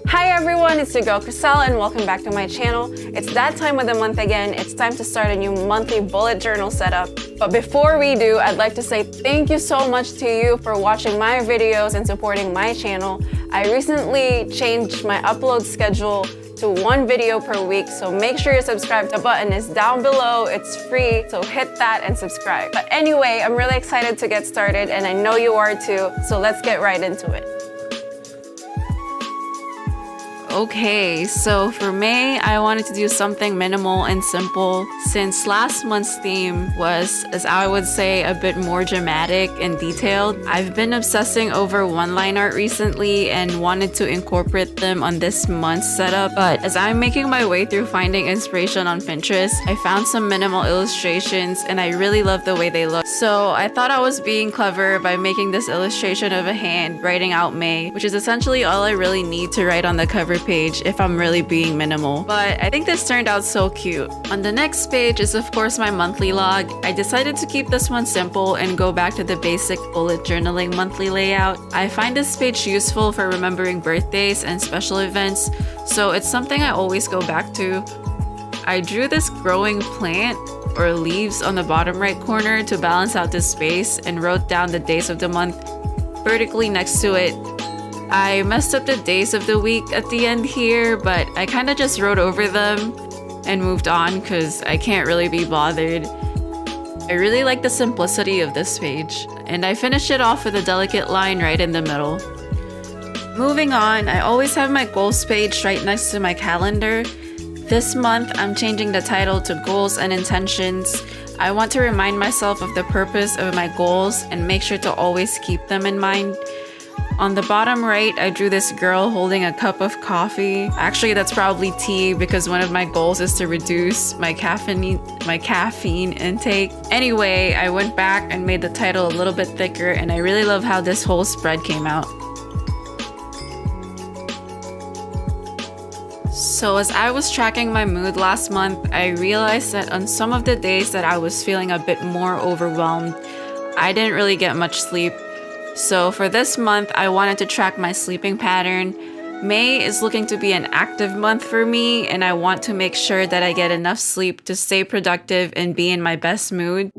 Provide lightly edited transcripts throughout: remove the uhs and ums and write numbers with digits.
Hi everyone, it's your girl Crystal and welcome back to my channel. It's that time of the month again. It's time to start a new monthly bullet journal setup. But before we do, I'd like to say thank you so much to you for watching my videos and supporting my channel. I recently changed my upload schedule to 1 video per week, so make sure you're subscribed. The button is down below, it's free, so hit that and subscribe. But anyway, I'm really excited to get started and I know you are too, so let's get right into it. Okay, so for May, I wanted to do something minimal and simple since last month's theme was, as I would say, a bit more dramatic and detailed. I've been obsessing over one-line art recently and wanted to incorporate them on this month's setup, but as I'm making my way through finding inspiration on Pinterest, I found some minimal illustrations and I really love the way they look. So I thought I was being clever by making this illustration of a hand writing out May, which is essentially all I really need to write on the cover page if I'm really being minimal. But I think this turned out so cute. On the next page is of course my monthly log. I decided to keep this one simple and go back to the basic bullet journaling monthly layout. I find this page useful for remembering birthdays and special events, so it's something I always go back to. I drew this growing plant or leaves on the bottom right corner to balance out the space and wrote down the days of the month vertically next to it. I messed up the days of the week at the end here, but I kind of just wrote over them and moved on because I can't really be bothered. I really like the simplicity of this page, and I finished it off with a delicate line right in the middle. Moving on, I always have my goals page right next to my calendar. This month, I'm changing the title to Goals and Intentions. I want to remind myself of the purpose of my goals and make sure to always keep them in mind. On the bottom right, I drew this girl holding a cup of coffee. Actually, that's probably tea because one of my goals is to reduce my caffeine intake. Anyway, I went back and made the title a little bit thicker, and I really love how this whole spread came out. So as I was tracking my mood last month, I realized that on some of the days that I was feeling a bit more overwhelmed, I didn't really get much sleep. So for this month, I wanted to track my sleeping pattern. May is looking to be an active month for me, and I want to make sure that I get enough sleep to stay productive and be in my best mood.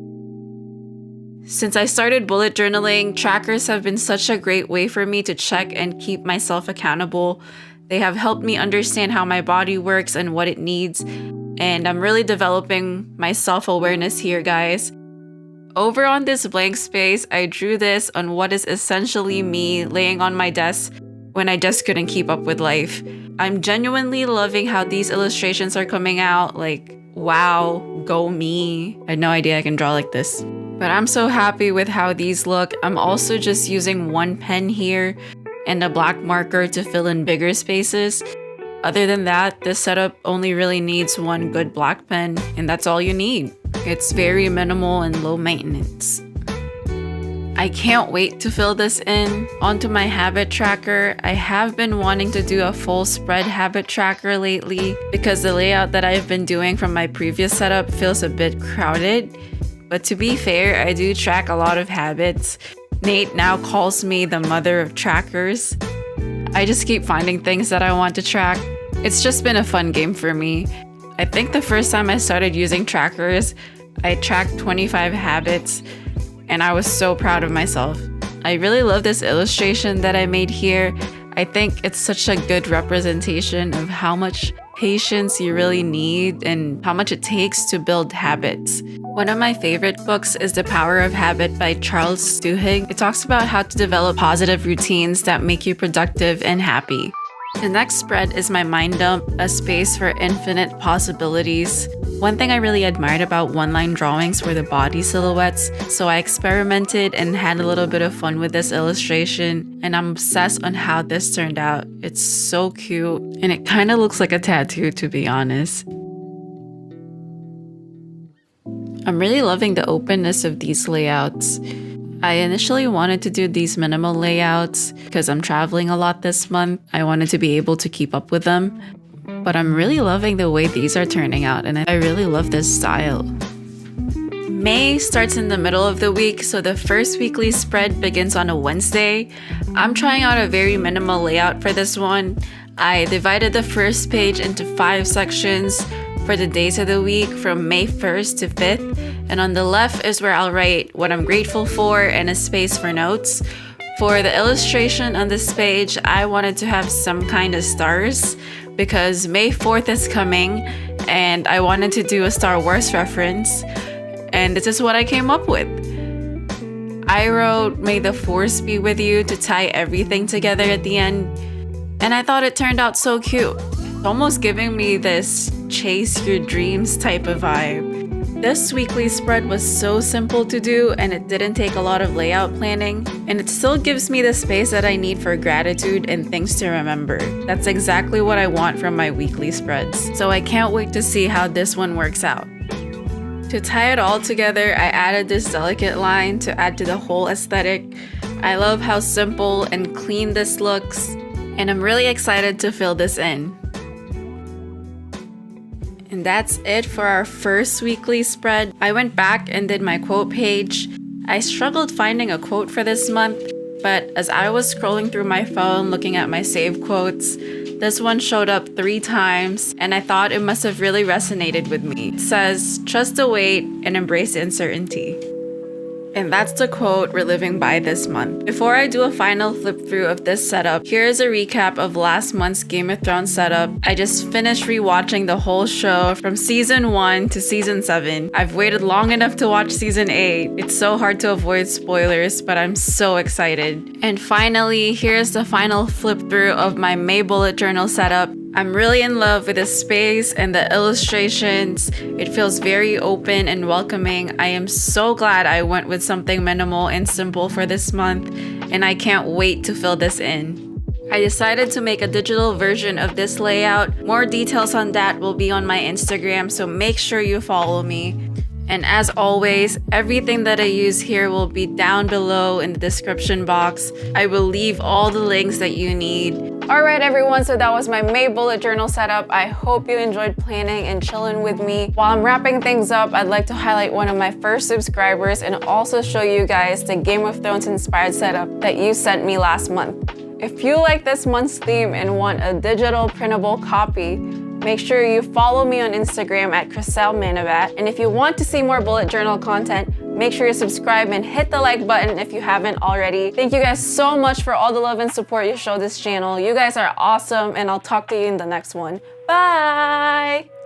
Since I started bullet journaling, trackers have been such a great way for me to check and keep myself accountable. They have helped me understand how my body works and what it needs, and I'm really developing my self-awareness here, guys. Over on this blank space, I drew this on what is essentially me laying on my desk when I just couldn't keep up with life. I'm genuinely loving how these illustrations are coming out. Like, wow, go me. I had no idea I can draw like this. But I'm so happy with how these look. I'm also just using one pen here and a black marker to fill in bigger spaces. Other than that, this setup only really needs one good black pen, and that's all you need. It's very minimal and low maintenance. I can't wait to fill this in. Onto my habit tracker. I have been wanting to do a full spread habit tracker lately because the layout that I've been doing from my previous setup feels a bit crowded. But to be fair, I do track a lot of habits. Nate now calls me the mother of trackers. I just keep finding things that I want to track. It's just been a fun game for me. I think the first time I started using trackers, I tracked 25 habits, and I was so proud of myself. I really love this illustration that I made here. I think it's such a good representation of how much patience you really need and how much it takes to build habits. One of my favorite books is The Power of Habit by Charles Duhigg. It talks about how to develop positive routines that make you productive and happy. The next spread is my mind dump, a space for infinite possibilities. One thing I really admired about one-line drawings were the body silhouettes, so I experimented and had a little bit of fun with this illustration, and I'm obsessed on how this turned out. It's so cute, and it kind of looks like a tattoo, to be honest. I'm really loving the openness of these layouts. I initially wanted to do these minimal layouts because I'm traveling a lot this month. I wanted to be able to keep up with them. But I'm really loving the way these are turning out, and I really love this style. May starts in the middle of the week, so the first weekly spread begins on a Wednesday. I'm trying out a very minimal layout for this one. I divided the first page into 5 sections for the days of the week from May 1st to 5th, and on the left is where I'll write what I'm grateful for and a space for notes. For the illustration on this page, I wanted to have some kind of stars because May 4th is coming and I wanted to do a Star Wars reference, and this is what I came up with. I wrote, "May the Force be with you," to tie everything together at the end, and I thought it turned out so cute. Almost giving me this chase your dreams type of vibe. This weekly spread was so simple to do and it didn't take a lot of layout planning, and it still gives me the space that I need for gratitude and things to remember. That's exactly what I want from my weekly spreads, so I can't wait to see how this one works out. To tie it all together, I added this delicate line to add to the whole aesthetic. I love how simple and clean this looks, and I'm really excited to fill this in. And that's it for our first weekly spread. I went back and did my quote page. I struggled finding a quote for this month, but as I was scrolling through my phone looking at my saved quotes, this one showed up 3 times and I thought it must have really resonated with me. It says, "Trust the wait and embrace uncertainty." And that's the quote we're living by this month. Before I do a final flip through of this setup, here is a recap of last month's Game of Thrones setup. I just finished rewatching the whole show from season 1 to season 7. I've waited long enough to watch season 8. It's so hard to avoid spoilers, but I'm so excited. And finally, here's the final flip through of my May bullet journal setup. I'm really in love with the space and the illustrations. It feels very open and welcoming. I am so glad I went with something minimal and simple for this month, and I can't wait to fill this in. I decided to make a digital version of this layout. More details on that will be on my Instagram, so make sure you follow me. And as always, everything that I use here will be down below in the description box. I will leave all the links that you need. Alright everyone, so that was my May bullet journal setup. I hope you enjoyed planning and chilling with me. While I'm wrapping things up, I'd like to highlight one of my first subscribers and also show you guys the Game of Thrones inspired setup that you sent me last month. If you like this month's theme and want a digital printable copy, make sure you follow me on Instagram at Chriselle Manavat. And if you want to see more bullet journal content, make sure you subscribe and hit the like button if you haven't already. Thank you guys so much for all the love and support you show this channel. You guys are awesome, and I'll talk to you in the next one. Bye!